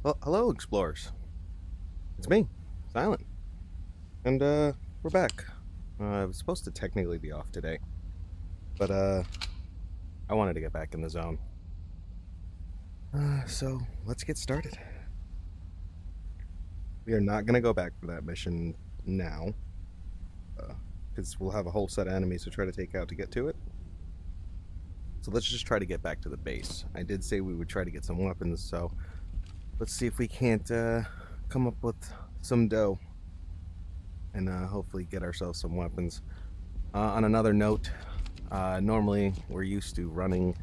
Well, hello, explorers. It's me, Silent, and we're back. I was supposed to technically be off today, but I wanted to get back in the zone. So let's get started. We are not gonna go back for that mission now, because we'll have a whole set of enemies to try to take out to get to it. So let's just try to get back to the base. I did say we would try to get some weapons, so let's see if we can't come up with some dough and hopefully get ourselves some weapons. On another note, normally we're used to running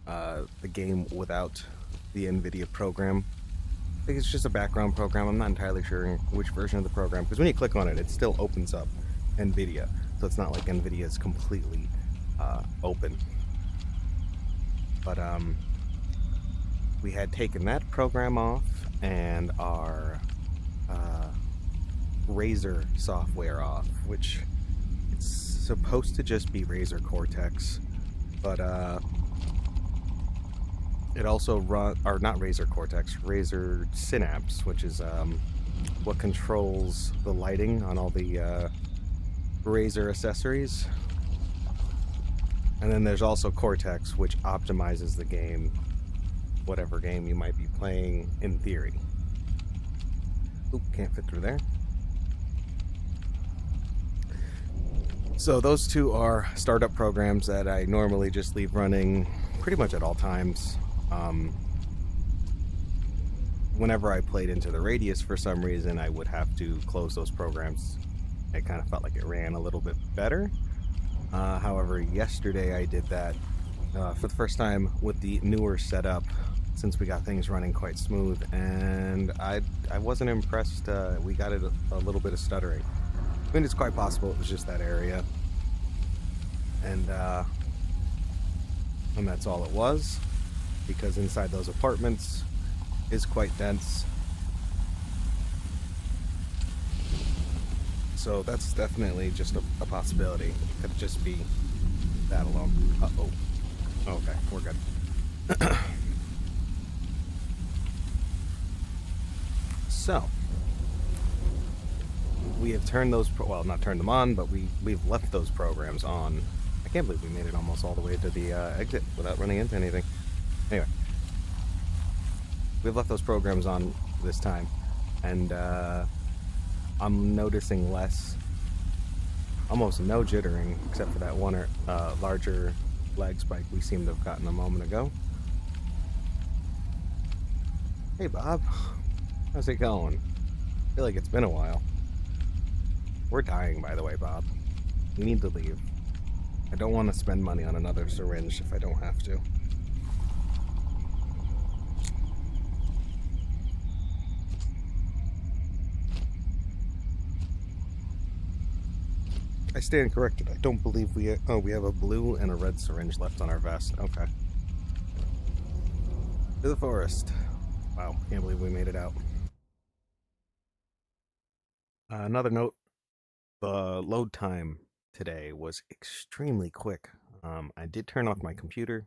the game without the NVIDIA program. I think it's just a background program. I'm not entirely sure which version of the program, because when you click on it, it still opens up NVIDIA. So it's not like NVIDIA is completely open. But we had taken that program off and our Razer software off, which it's supposed to just be Razer Cortex, but it also or not Razer Cortex, Razer Synapse, which is what controls the lighting on all the Razer accessories. And then there's also Cortex, which optimizes the game, whatever game you might be playing in theory. Oop, can't fit through there. So those two are startup programs that I normally just leave running pretty much at all times. Whenever I played into the Radius for some reason, I would have to close those programs. It kind of felt like it ran a little bit better. However, yesterday I did that for the first time with the newer setup, since we got things running quite smooth, and I wasn't impressed. We got it a little bit of stuttering. I mean, it's quite possible it was just that area, and that's all it was, because inside those apartments is quite dense. So that's definitely just a possibility. It could just be that alone. Uh-oh. Okay, we're good. So, we have turned those, well, not turned them on, but we've left those programs on. I can't believe we made it almost all the way to the exit without running into anything. Anyway, we've left those programs on this time, and I'm noticing almost no jittering, except for that one larger lag spike we seemed to have gotten a moment ago. Hey Bob, how's it going? I feel like it's been a while. We're dying, by the way, Bob. We need to leave. I don't want to spend money on another syringe if I don't have to. I stand corrected. I don't believe we have a blue and a red syringe left on our vest. Okay. To the forest. Wow, can't believe we made it out. Another note, the load time today was extremely quick. I did turn off my computer.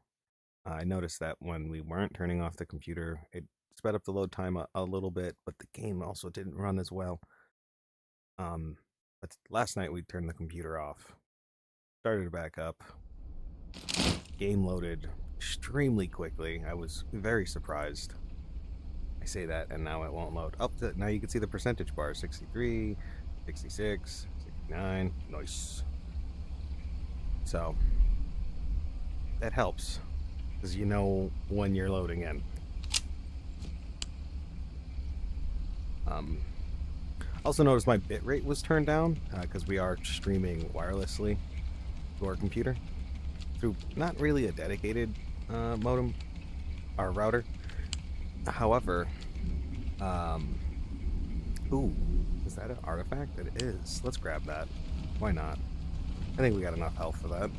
I noticed that when we weren't turning off the computer, it sped up the load time a little bit, but the game also didn't run as well. But last night we turned the computer off, started it back up, game loaded extremely quickly. I was very surprised. I say that and now it won't load. Now you can see the percentage bar, 63, 66, 69, nice. So, that helps, because you know when you're loading in. Also noticed my bitrate was turned down, because we are streaming wirelessly to our computer through not really a dedicated modem or router. However, ooh, is that an artifact? It is. Let's grab that. Why not? I think we got enough health for that.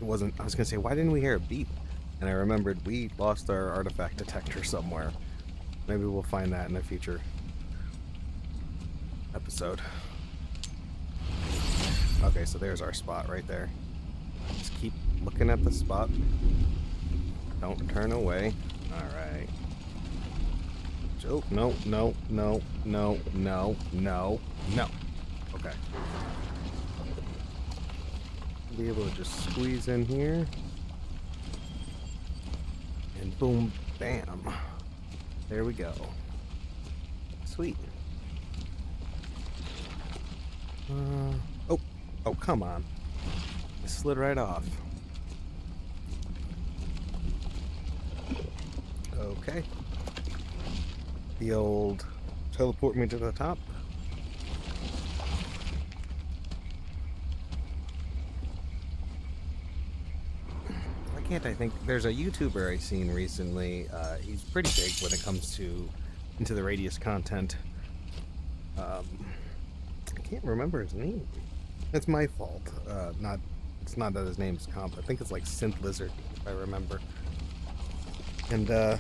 It wasn't, I was gonna say, why didn't we hear a beep? And I remembered we lost our artifact detector somewhere. Maybe we'll find that in a future episode. Okay, so there's our spot right there. Just keep looking at the spot. Don't turn away. Alright. Oh, no, no, no, no, no, no, no. Okay. Be able to just squeeze in here. And boom, bam. There we go. Sweet. Oh, come on. I slid right off. Okay. The old teleport me to the top. Why can't I think? There's a YouTuber I've seen recently. He's pretty big when it comes to Into the Radius content. I can't remember his name. It's my fault. It's not that his name's comp. I think it's like Synth Lizard, if I remember. And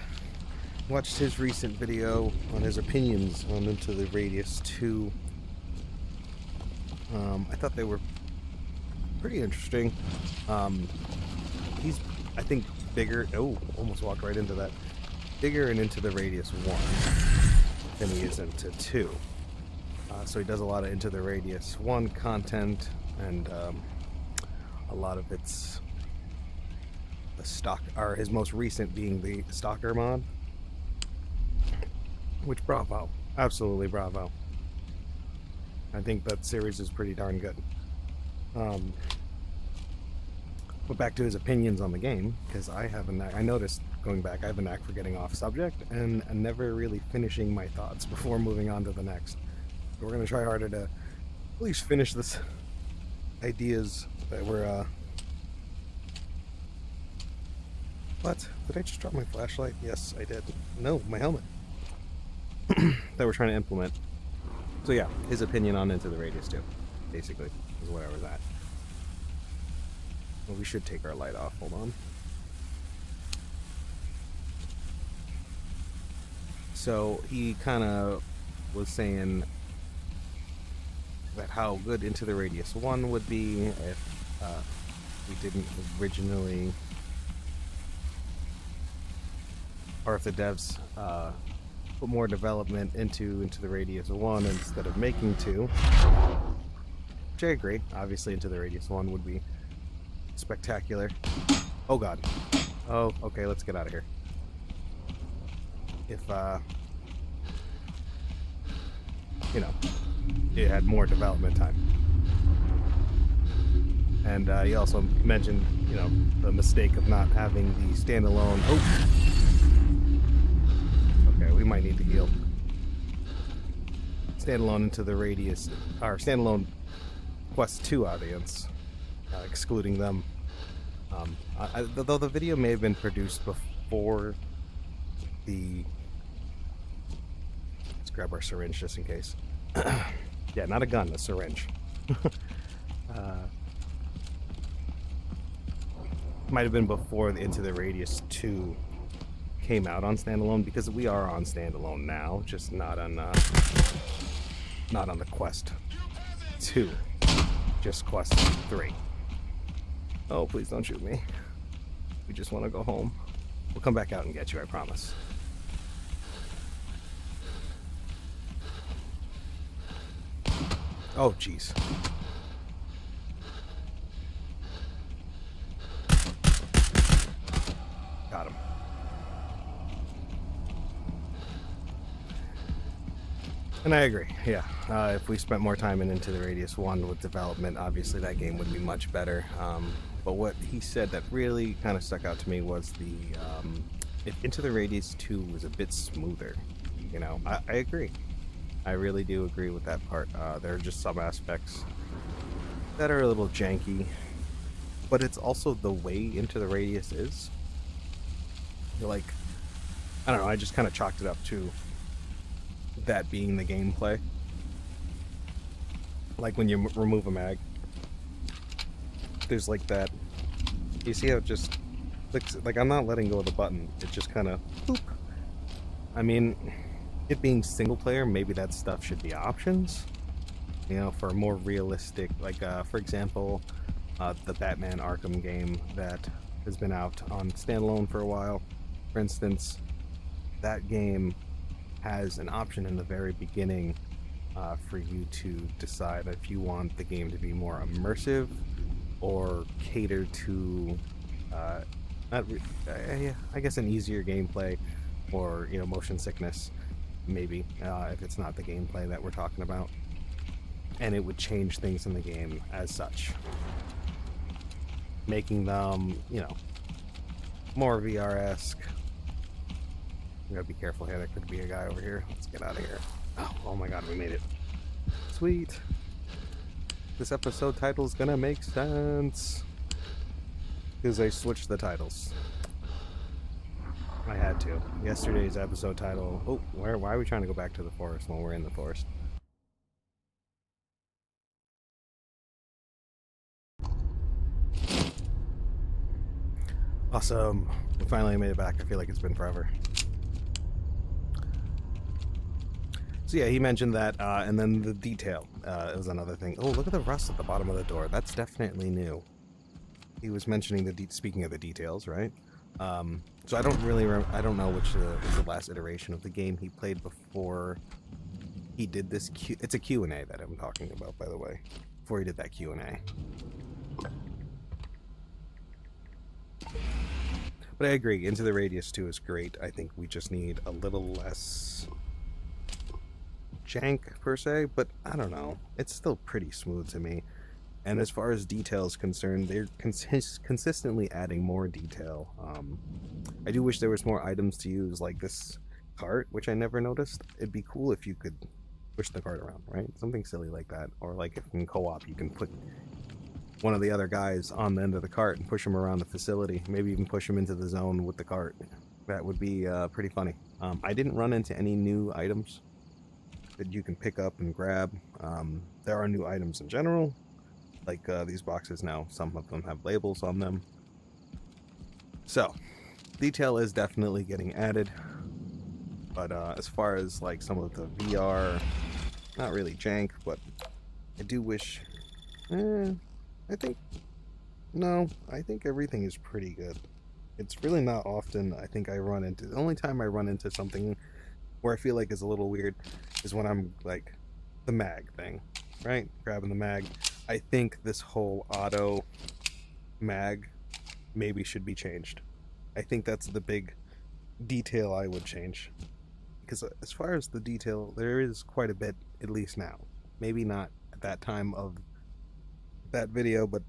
watched his recent video on his opinions on Into the Radius 2. I thought they were pretty interesting. He's, I think, bigger. Oh, almost walked right into that. Bigger in Into the Radius 1 than he is into 2. So he does a lot of Into the Radius 1 content, and a lot of it's the stock, or his most recent being the Stalker mod. Which, bravo. Absolutely bravo. I think that series is pretty darn good. But back to his opinions on the game, because I noticed, going back, I have a knack for getting off subject and never really finishing my thoughts before moving on to the next. So we're going to try harder to at least finish this ideas that were, What? Did I just drop my flashlight? Yes, I did. No, my helmet. That we're trying to implement. So yeah, his opinion on Into the Radius 2, basically, is where I was at. Well, we should take our light off. Hold on. So he kind of was saying that how good Into the Radius 1 would be if we didn't originally, or if the devs put more development into the Radius 1 instead of making 2. Which I agree. Obviously, Into the Radius 1 would be spectacular. Oh god. Oh, okay, let's get out of here. If, you know, it had more development time. And he also mentioned, you know, the mistake of not having the standalone... Oh! Okay, we might need to heal. Standalone Into the Radius, or standalone Quest 2 audience, excluding them. Though the video may have been produced before the... Let's grab our syringe just in case. Yeah, not a gun, a syringe. Might have been before the Into the Radius 2 came out on standalone, because we are on standalone now, just not on the Quest 2, just Quest 3. Oh, please don't shoot me. We just want to go home. We'll come back out and get you, I promise. Oh, jeez. Got him. And I agree, yeah. If we spent more time Into the Radius 1 with development, obviously that game would be much better. But what he said that really kind of stuck out to me was if Into the Radius 2 was a bit smoother. You know, I agree. I really do agree with that part. There are just some aspects that are a little janky, but it's also the way Into the Radius is. Like, I don't know, I just kind of chalked it up to that being the gameplay. Like when you remove a mag, there's like that, you see how it just clicks, like I'm not letting go of the button, it just kind of boop. I mean, it being single player, maybe that stuff should be options, you know, for a more realistic, like for example, the Batman Arkham game that has been out on standalone for a while. For instance, that game has an option in the very beginning for you to decide if you want the game to be more immersive or cater to I guess an easier gameplay, or motion sickness, maybe, if it's not the gameplay that we're talking about, and it would change things in the game as such, making them more VR-esque. We gotta be careful here. There could be a guy over here. Let's get out of here. Oh my god, we made it. Sweet. This episode title is gonna make sense because I switched the titles. I had to. Yesterday's episode title. Oh, why are we trying to go back to the forest when we're in the forest? Awesome. We finally made it back. I feel like it's been forever. So yeah, he mentioned that, and then the detail is another thing. Oh, look at the rust at the bottom of the door. That's definitely new. He was mentioning speaking of the details, right? So I don't really I don't know which was the last iteration of the game he played before he did this. It's a Q&A that I'm talking about, by the way. Before he did that Q&A. But I agree, Into the Radius 2 is great. I think we just need a little less jank, per se, but I don't know. It's still pretty smooth to me. And as far as detail is concerned, they're consistently adding more detail. I do wish there was more items to use, like this cart, which I never noticed. It'd be cool if you could push the cart around, right? Something silly like that. Or like if in co-op you can put one of the other guys on the end of the cart and push him around the facility. Maybe even push him into the zone with the cart. That would be pretty funny. I didn't run into any new items that you can pick up and grab. There are new items in general, like these boxes now. Some of them have labels on them. So, detail is definitely getting added. But as far as like some of the VR, not really jank, but I do wish... I think everything is pretty good. It's really not often I think I run into... The only time I run into something where I feel like is a little weird is when I'm like the mag thing, right? Grabbing the mag. I think this whole auto mag maybe should be changed. I think that's the big detail I would change. Because as far as the detail, there is quite a bit, at least now. Maybe not at that time of that video, but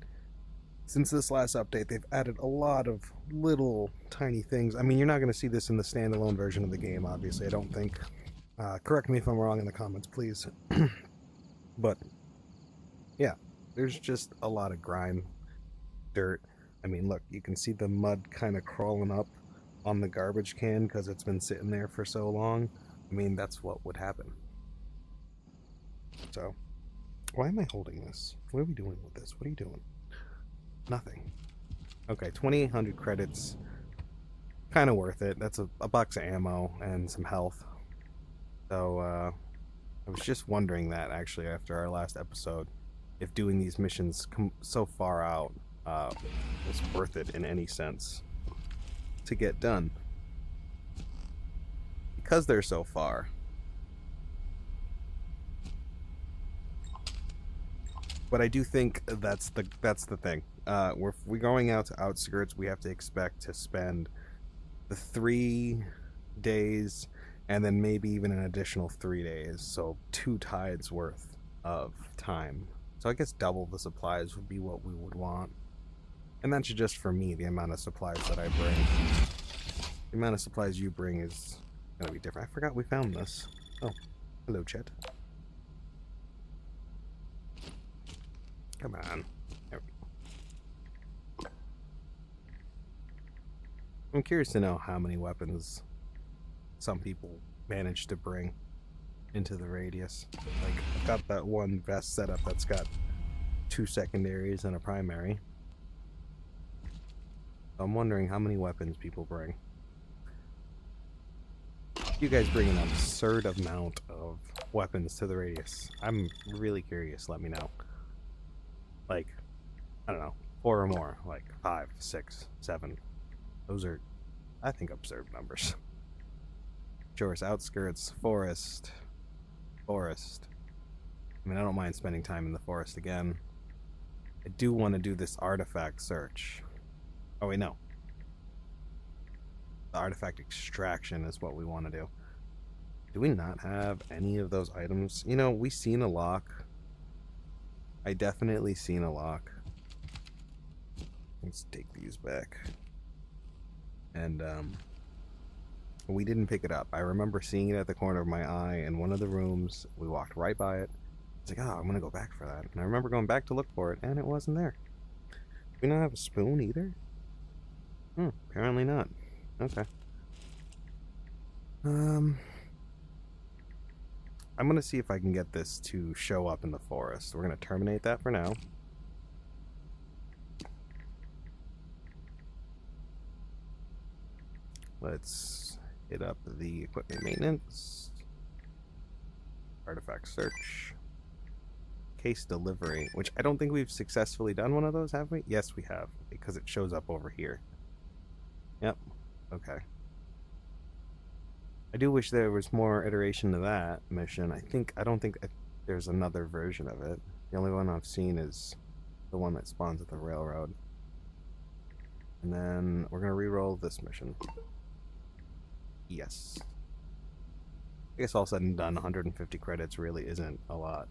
since this last update, they've added a lot of little tiny things. I mean, you're not going to see this in the standalone version of the game, obviously, I don't think. Correct me if I'm wrong in the comments, please. But, yeah, there's just a lot of grime, dirt. I mean, look, you can see the mud kind of crawling up on the garbage can because it's been sitting there for so long. I mean, that's what would happen. So, why am I holding this? What are we doing with this? What are you doing? Nothing. Okay, 2,800 credits. Kind of worth it. That's a box of ammo and some health. So, I was just wondering that, actually, after our last episode, if doing these missions so far out was worth it in any sense to get done. Because they're so far. But I do think that's the thing. If we're going out to outskirts, we have to expect to spend the 3 days and then maybe even an additional 3 days. So 2 tides worth of time. So I guess double the supplies would be what we would want. And that's just for me, the amount of supplies that I bring. The amount of supplies you bring is going to be different. I forgot we found this. Oh, hello, Chet. Come on. There we go. I'm curious to know how many weapons some people manage to bring into the radius. Like, I've got that one vest setup that's got 2 secondaries and a primary. I'm wondering how many weapons people bring. You guys bring an absurd amount of weapons to the radius. I'm really curious. Let me know. Like, I don't know, 4 or more, like 5, 6, 7. Those are, I think, absurd numbers. Shores, outskirts, forest. I mean, I don't mind spending time in the forest again. I do want to do this artifact search. Oh, wait, no. The artifact extraction is what we want to do. Do we not have any of those items? You know, we seen a lock. I definitely seen a lock. Let's take these back. And, we didn't pick it up. I remember seeing it at the corner of my eye in one of the rooms. We walked right by it. It's like, oh, I'm gonna go back for that. And I remember going back to look for it, and it wasn't there. Do we not have a spoon either? Apparently not. Okay. I'm gonna see if I can get this to show up in the forest. We're gonna terminate that for now. Let's hit up the equipment maintenance. Artifact search. Case delivery, which I don't think we've successfully done one of those, have we? Yes, we have, because it shows up over here. Yep. Okay. I do wish there was more iteration to that mission. I don't think there's another version of it. The only one I've seen is the one that spawns at the railroad. And then we're gonna re-roll this mission. Yes. I guess all said and done, 150 credits really isn't a lot.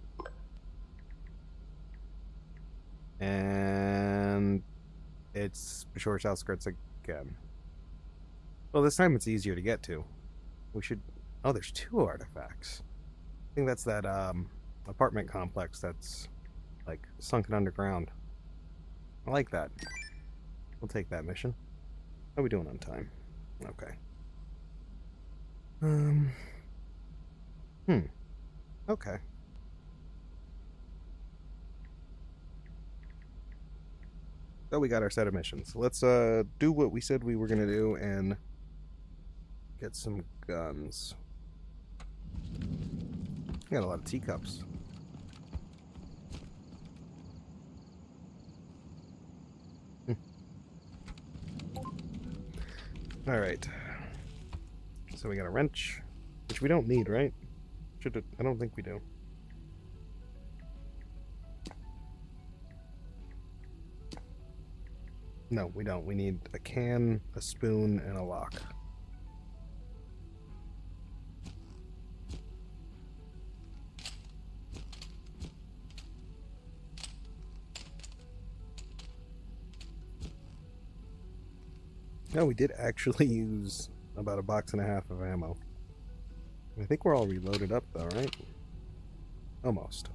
And it's Shores Outskirts again. Well, this time it's easier to get to. We should... Oh, there's 2 artifacts. I think that's that apartment complex that's like sunken underground. I like that. We'll take that mission. How are we doing on time? Okay. Okay. So we got our set of missions. Let's do what we said we were gonna do and get some guns. Got a lot of teacups. Alright. So we got a wrench, which we don't need, right? I don't think we do. No, we don't. We need a can, a spoon, and a lock. No, we did actually use about 1.5 boxes of ammo. I think we're all reloaded up though, right? Almost.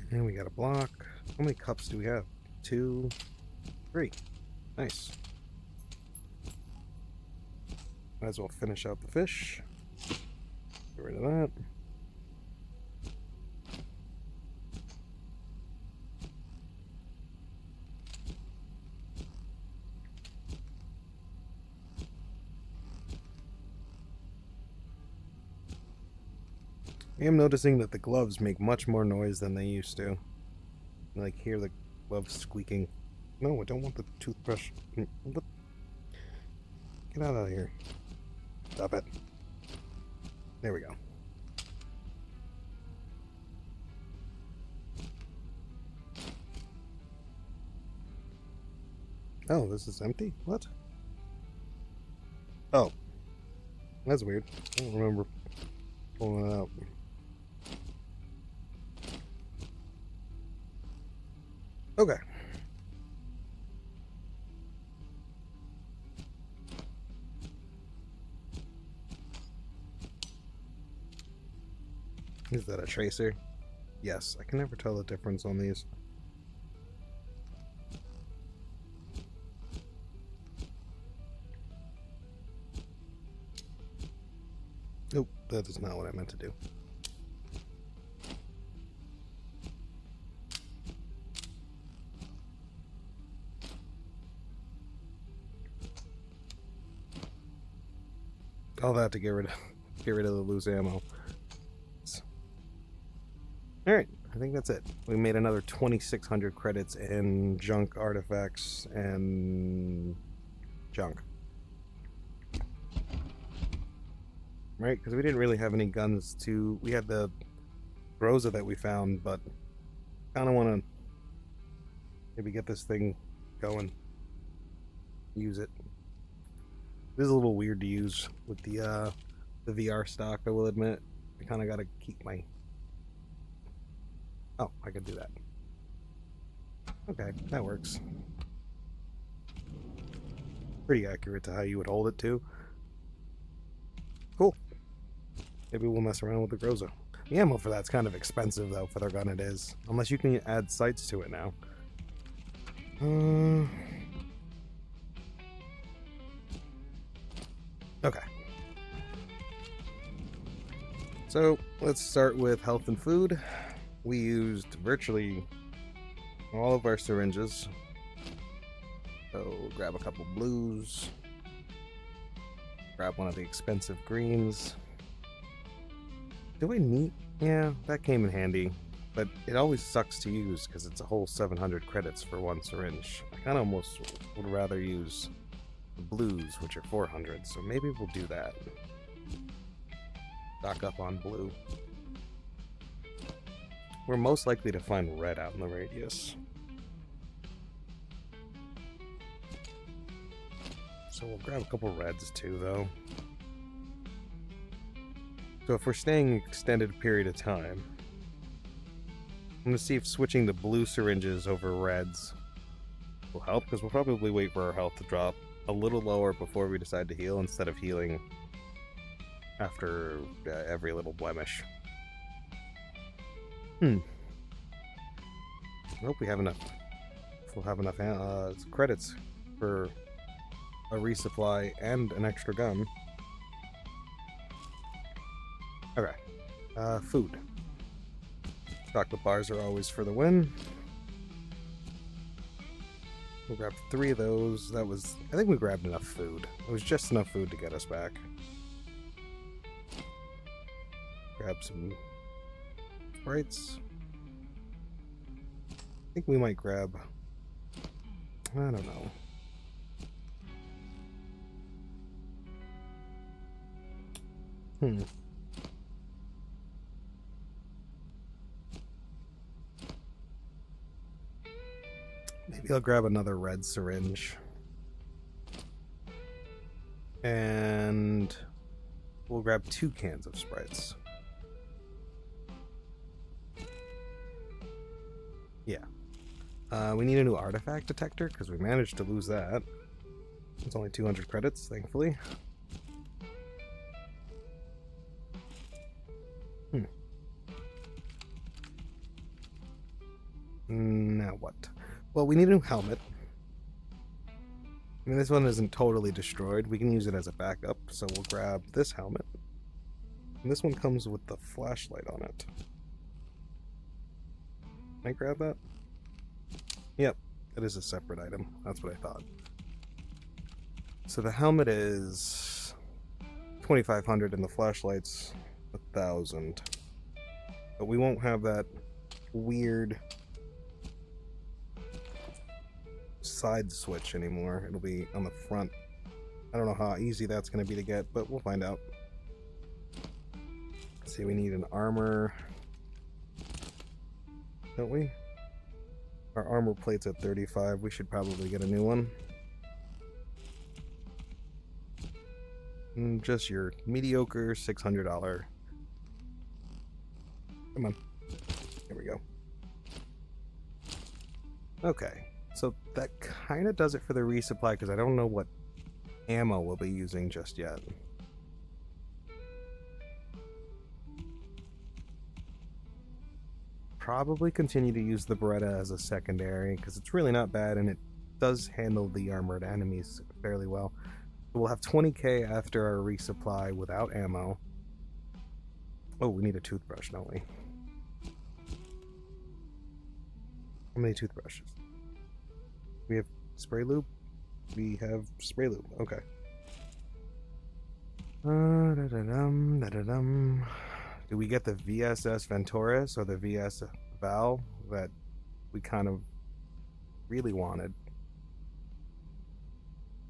And we got a block. How many cups do we have? 2, 3. Nice. Might as well finish out the fish. Get rid of that. I am noticing that the gloves make much more noise than they used to. I like hear the gloves squeaking. No, I don't want the toothbrush. What? Get out of here. Stop it. There we go. Oh, this is empty? What? Oh. That's weird. I don't remember pulling it out. Okay. Is that a tracer? Yes, I can never tell the difference on these. Nope, that is not what I meant to do. all that to get rid of the loose ammo. Alright, I think that's it. We made another 2,600 credits in junk artifacts and junk. Right, because we didn't really have any guns to... We had the Groza that we found, but kind of want to maybe get this thing going. Use it. This is a little weird to use with the VR stock, I will admit. I kind of got to keep my... Oh, I could do that. Okay, that works. Pretty accurate to how you would hold it, too. Cool. Maybe we'll mess around with the Groza. The ammo for that's kind of expensive, though, for the gun it is. Unless you can add sights to it now. Okay. So, let's start with health and food. We used virtually all of our syringes. So, grab a couple blues. Grab one of the expensive greens. Do I need... Yeah, that came in handy. But it always sucks to use because it's a whole 700 credits for one syringe. I kind of almost would rather use the blues, which are 400. So maybe we'll do that. Stock up on blue. We're most likely to find red out in the radius. So we'll grab a couple reds too, though. So if we're staying an extended period of time, I'm going to see if switching to blue syringes over reds will help, because we'll probably wait for our health to drop a little lower before we decide to heal, instead of healing after every little blemish. I hope we have enough. We'll have enough credits for a resupply and an extra gun. Okay. Food. Chocolate bars are always for the win. We'll grab 3 of those. That was... I think we grabbed enough food. It was just enough food to get us back. Grab some Sprites. I think we might grab... I don't know. Maybe I'll grab another red syringe. And we'll grab 2 cans of Sprites. Yeah. We need a new artifact detector because we managed to lose that. It's only 200 credits, thankfully. Now what? Well, we need a new helmet. I mean, this one isn't totally destroyed. We can use it as a backup, so we'll grab this helmet. And this one comes with the flashlight on it. Can I grab that? Yep, it is a separate item. That's what I thought. So the helmet is 2,500 and the flashlight's 1,000. But we won't have that weird side switch anymore. It'll be on the front. I don't know how easy that's going to be to get, but we'll find out. Let's see, we need an armor. Don't we? Our armor plate's at 35. We should probably get a new one. Just your mediocre $600. Come on. Here we go. Okay. So that kind of does it for the resupply, because I don't know what ammo we'll be using just yet. Probably continue to use the Beretta as a secondary, because it's really not bad, and it does handle the armored enemies fairly well. So we'll have 20k after our resupply without ammo. Oh, we need a toothbrush, don't we? How many toothbrushes? We have spray lube? We have spray lube, okay. Da-da-dum, da-da-dum. Do we get the VSS Venturis or the VS Val that we kind of really wanted?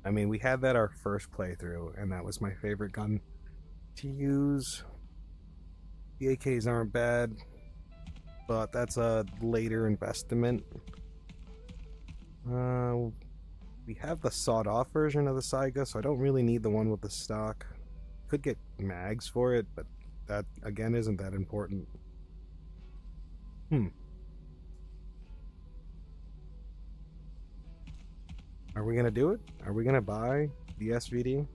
I mean, we had that our first playthrough, and that was my favorite gun to use. The AKs aren't bad, but that's a later investment. We have the sawed-off version of the Saiga, so I don't really need the one with the stock. Could get mags for it, but that, again, isn't that important. Are we gonna do it? Are we gonna buy the SVD?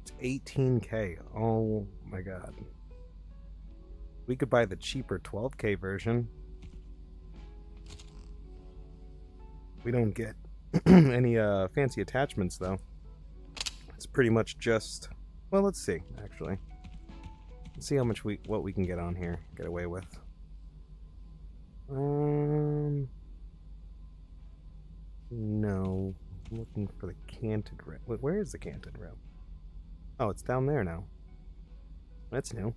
It's 18K. Oh my god. We could buy the cheaper 12K version. We don't get any fancy attachments though. It's pretty much just, well, let's see actually. Let's see how much what we can get on here, get away with. No, I'm looking for the canted rail. Where is the canted rail? Oh, it's down there now. That's new.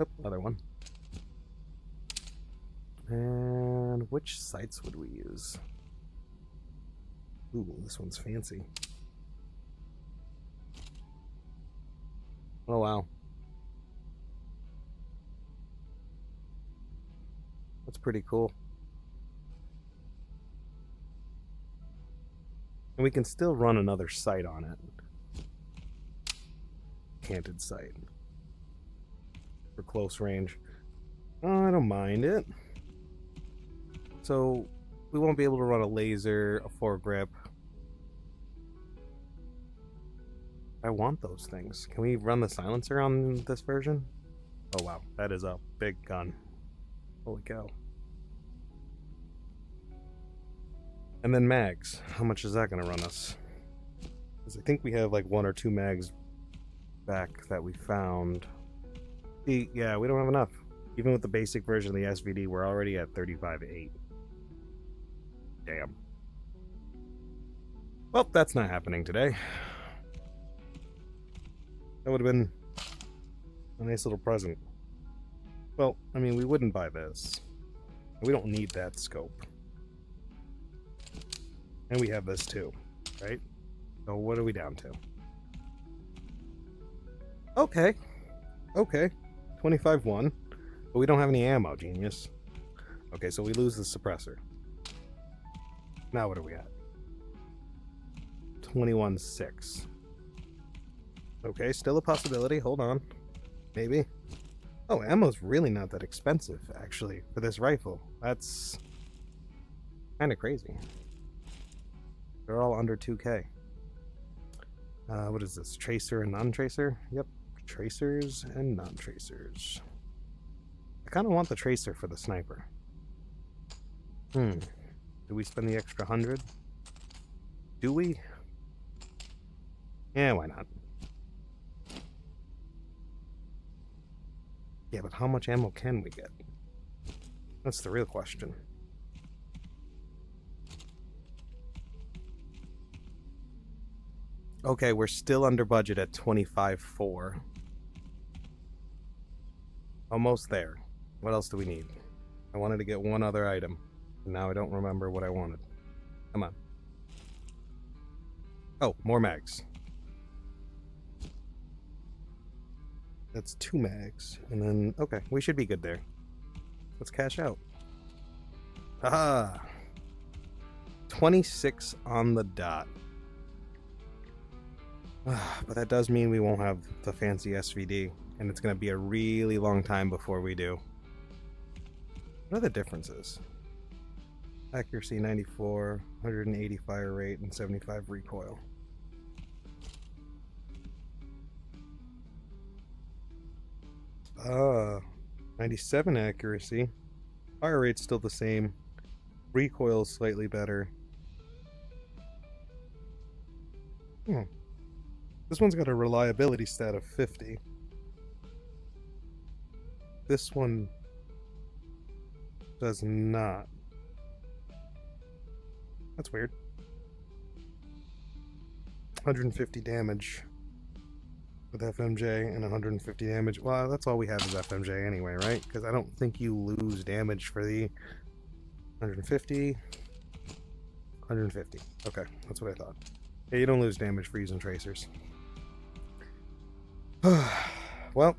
Oh, another one. And which sights would we use? Ooh, this one's fancy. Oh, wow. That's pretty cool. And we can still run another sight on it. Canted sight. For close range. Oh, I don't mind it. So, we won't be able to run a laser, a foregrip. I want those things. Can we run the silencer on this version? Oh wow, that is a big gun. Holy cow. And then mags. How much is that going to run us? Because I think we have like 1 or 2 mags back that we found. Yeah, we don't have enough. Even with the basic version of the SVD, we're already at 35.8. Damn. Well, that's not happening today. That would have been a nice little present. Well, I mean, we wouldn't buy this. We don't need that scope. And we have this too, right? So what are we down to? Okay. 25-1. But we don't have any ammo, genius. Okay, so we lose the suppressor. Now what are we at? 21-6. Okay, still a possibility. Hold on. Maybe. Oh, ammo's really not that expensive, actually, for this rifle. That's kind of crazy. They're all under 2K. What is this? Tracer and non-tracer? Yep. Tracers and non-tracers. I kind of want the tracer for the sniper. Do we spend the extra 100? Do we? Yeah, why not? Yeah, but how much ammo can we get? That's the real question. Okay, we're still under budget at 25.4. Almost there. What else do we need? I wanted to get one other item. And now I don't remember what I wanted. Come on. Oh, more mags. That's 2 mags. And then, okay, we should be good there. Let's cash out. Haha! 26 on the dot. But that does mean we won't have the fancy SVD, and it's going to be a really long time before we do. What are the differences? Accuracy 94, 180 fire rate, and 75 recoil. Ah, 97 accuracy. Fire rate's still the same. Recoil is slightly better. This one's got a reliability stat of 50. This one does not. That's weird. 150 damage with FMJ and 150 damage. Well, that's all we have is FMJ anyway, right? Because I don't think you lose damage for the 150. 150. Okay, that's what I thought. Yeah, you don't lose damage for using tracers. Well,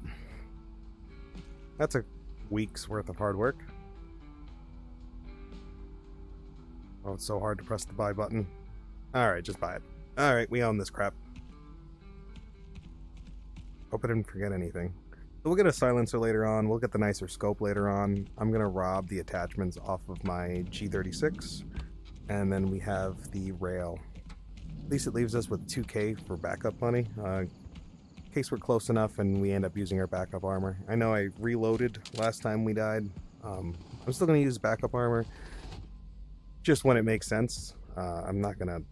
that's a week's worth of hard work. Oh, it's so hard to press the buy button. Alright, just buy it. Alright, we own this crap. Hope I didn't forget anything. So we'll get a silencer later on. We'll get the nicer scope later on. I'm going to rob the attachments off of my G36. And then we have the rail. At least it leaves us with 2K for backup money. In case we're close enough and we end up using our backup armor. I know I reloaded last time we died. I'm still going to use backup armor. Just when it makes sense. I'm not going to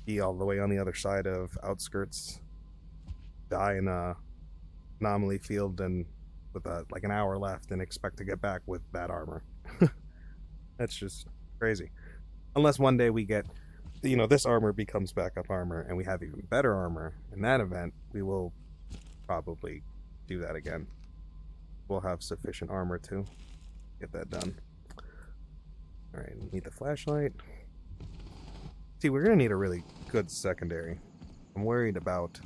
be all the way on the other side of outskirts. Die in a anomaly field and with like an hour left and expect to get back with that armor. That's just crazy. Unless one day we get, this armor becomes backup armor and we have even better armor. In that event, we will probably do that again. We'll have sufficient armor to get that done. Alright, we need the flashlight. See, we're going to need a really good secondary. I'm worried about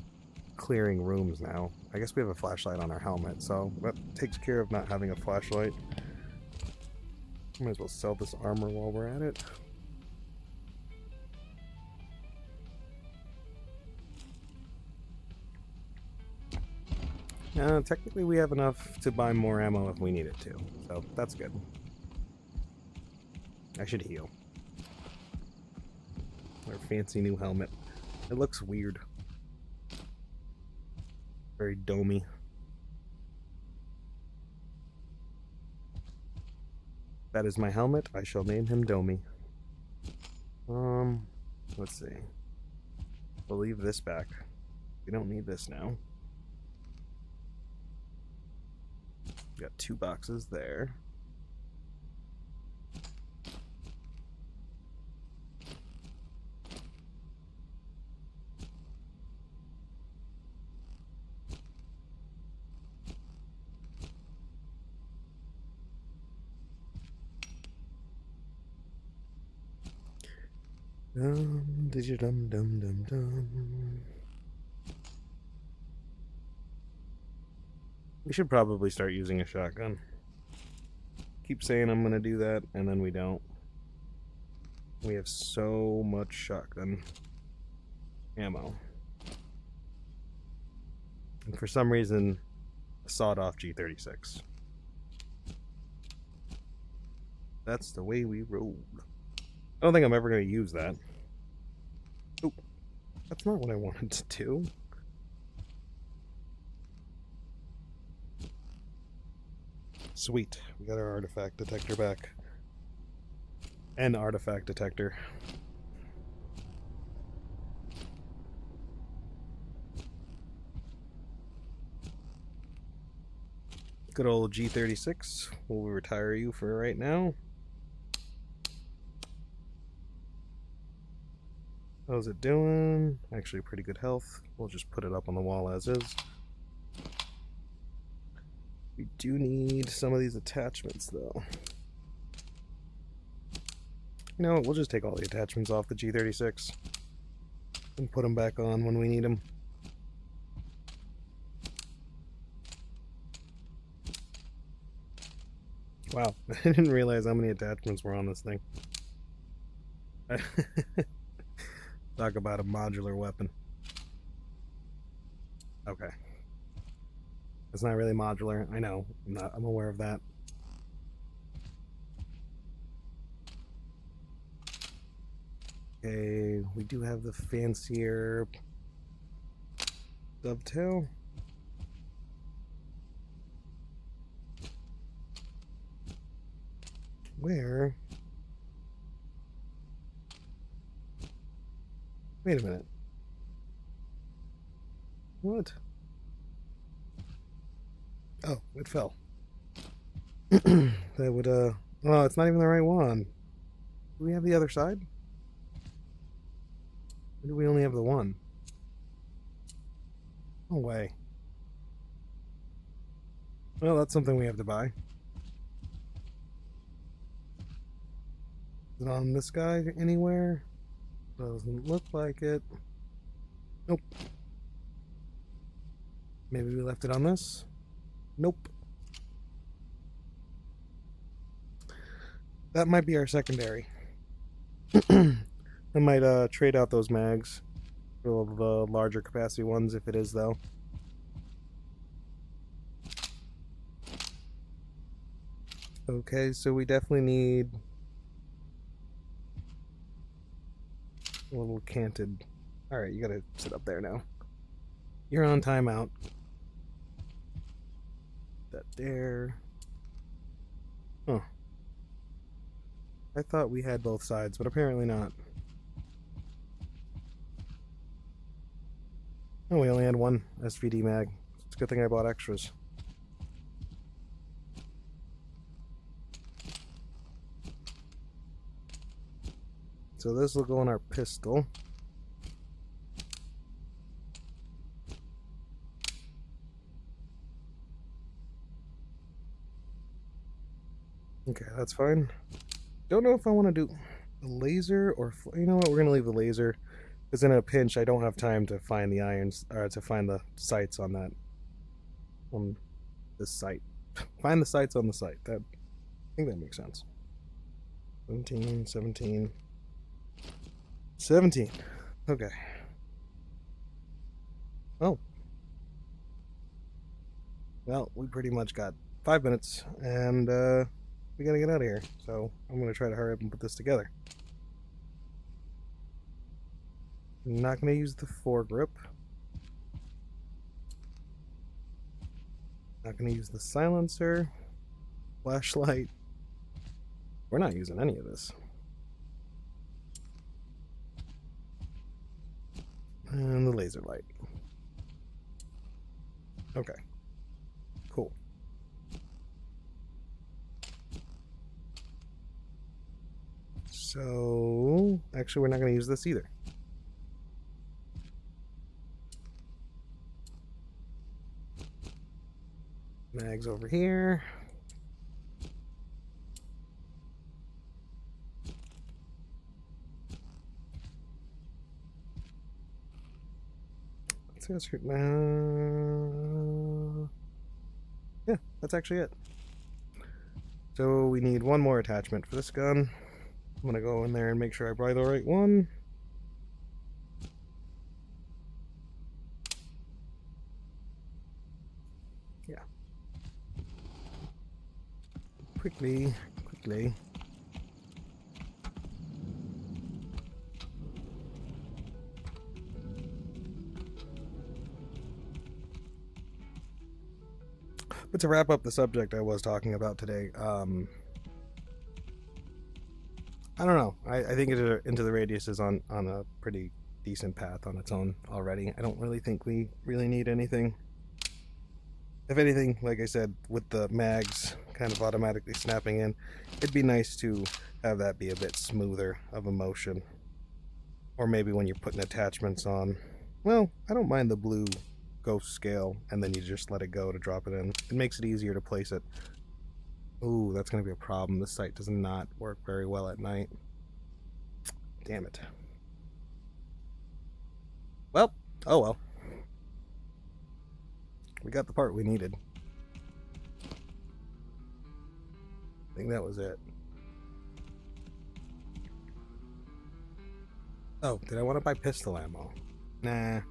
clearing rooms now. I guess we have a flashlight on our helmet, so that takes care of not having a flashlight. Might as well sell this armor while we're at it. Technically we have enough to buy more ammo if we need it to, so that's good. I should heal. Our fancy new helmet. It looks weird. Very domey. That is my helmet. I shall name him Domi. Let's see. We'll leave this back. We don't need this now. Got 2 boxes there. Dum-dum-dum-dum-dum. We should probably start using a shotgun. Keep saying I'm gonna do that, and then we don't. We have so much shotgun ammo. And for some reason, a sawed-off G36. That's the way we roll. I don't think I'm ever going to use that. Oh, that's not what I wanted to do. Sweet, we got our artifact detector back. An artifact detector. Good old G36. We'll retire you for right now. How's it doing? Actually pretty good health. We'll just put it up on the wall as is. We do need some of these attachments though. You know what, we'll just take all the attachments off the G36 and put them back on when we need them. Wow, I didn't realize how many attachments were on this thing. Talk about a modular weapon. Okay. It's not really modular. I know. I'm aware of that. Okay, we do have the fancier dovetail. Where? Wait a minute. What? Oh, it fell. That would, oh, it's not even the right one. Do we have the other side? Or do we only have the one? No way. Well, that's something we have to buy. Is it on this guy anywhere? Doesn't look like it. Nope. Maybe we left it on this? Nope. That might be our secondary. I might trade out those mags for the larger capacity ones if it is, though. Okay, so we definitely need a little canted. Alright, you gotta sit up there now. You're on timeout. That there. Huh. I thought we had both sides, but apparently not. Oh, we only had one SVD mag. It's a good thing I bought extras. So this will go in our pistol. Okay, that's fine. Don't know if I want to do the laser or... You know what, we're going to leave the laser. Because in a pinch, I don't have time to find the irons, or to find the sights on that... on this site. Find the sights on the site. I think that makes sense. 17, 17... 17. Okay. Oh. Well, we pretty much got 5 minutes, and we gotta get out of here. So I'm gonna try to hurry up and put this together. I'm not gonna use the foregrip. Not gonna use the silencer. Flashlight. We're not using any of this. And the laser light. Okay. Cool. So, actually, we're not going to use this either. Mags over here. Yeah, that's actually it. So we need one more attachment for this gun. I'm gonna go in there and make sure I buy the right one. Yeah. Quickly. But to wrap up the subject I was talking about today, I don't know. I think Into the Radius is on a pretty decent path on its own already. I don't really think we really need anything. If anything, like I said, with the mags kind of automatically snapping in, it'd be nice to have that be a bit smoother of a motion. Or maybe when you're putting attachments on. Well, I don't mind the blue ghost scale, and then you just let it go to drop it in. It makes it easier to place it. Ooh, that's going to be a problem. This site does not work very well at night. Damn it. Well, oh well. We got the part we needed. I think that was it. Oh, did I want to buy pistol ammo? Nah.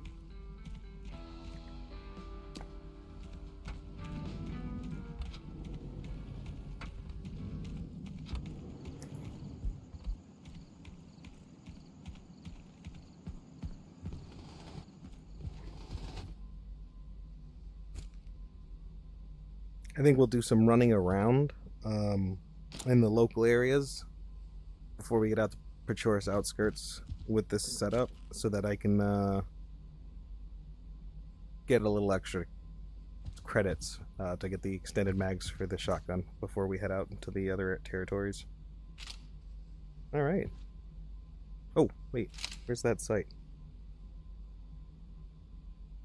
I think we'll do some running around in the local areas before we get out to Pechorus outskirts with this setup, so that I can get a little extra credits to get the extended mags for the shotgun before we head out into the other territories. Alright. Oh, wait. Where's that site?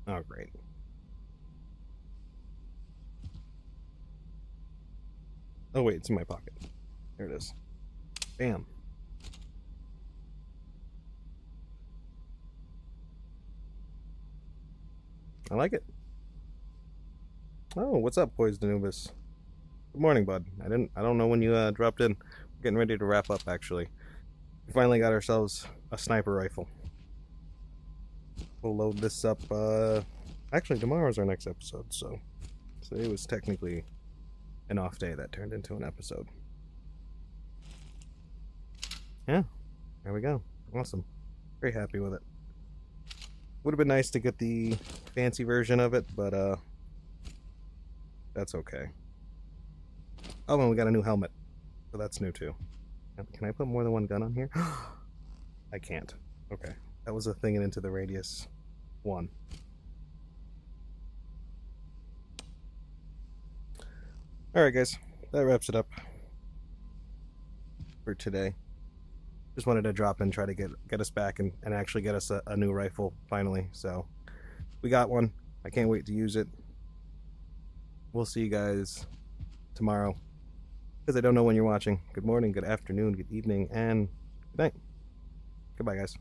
Oh, great. Oh, wait, it's in my pocket. There it is. Bam. I like it. Oh, what's up, Poised Anubis? Good morning, bud. I don't know when you dropped in. We're getting ready to wrap up, actually. We finally got ourselves a sniper rifle. We'll load this up, actually tomorrow's our next episode, so it was technically an off day that turned into an episode. Yeah, there we go. Awesome. Very happy with it. Would have been nice to get the fancy version of it, but that's okay. Oh, and we got a new helmet, so that's new too. Can I put more than one gun on here? I can't. Okay, that was a thing into the radius 1. Alright guys, that wraps it up for today. Just wanted to drop in, try to get us back and actually get us a new rifle finally. So we got one. I can't wait to use it. We'll see you guys tomorrow, because I don't know when you're watching. Good morning, good afternoon, good evening, and good night. Goodbye, guys.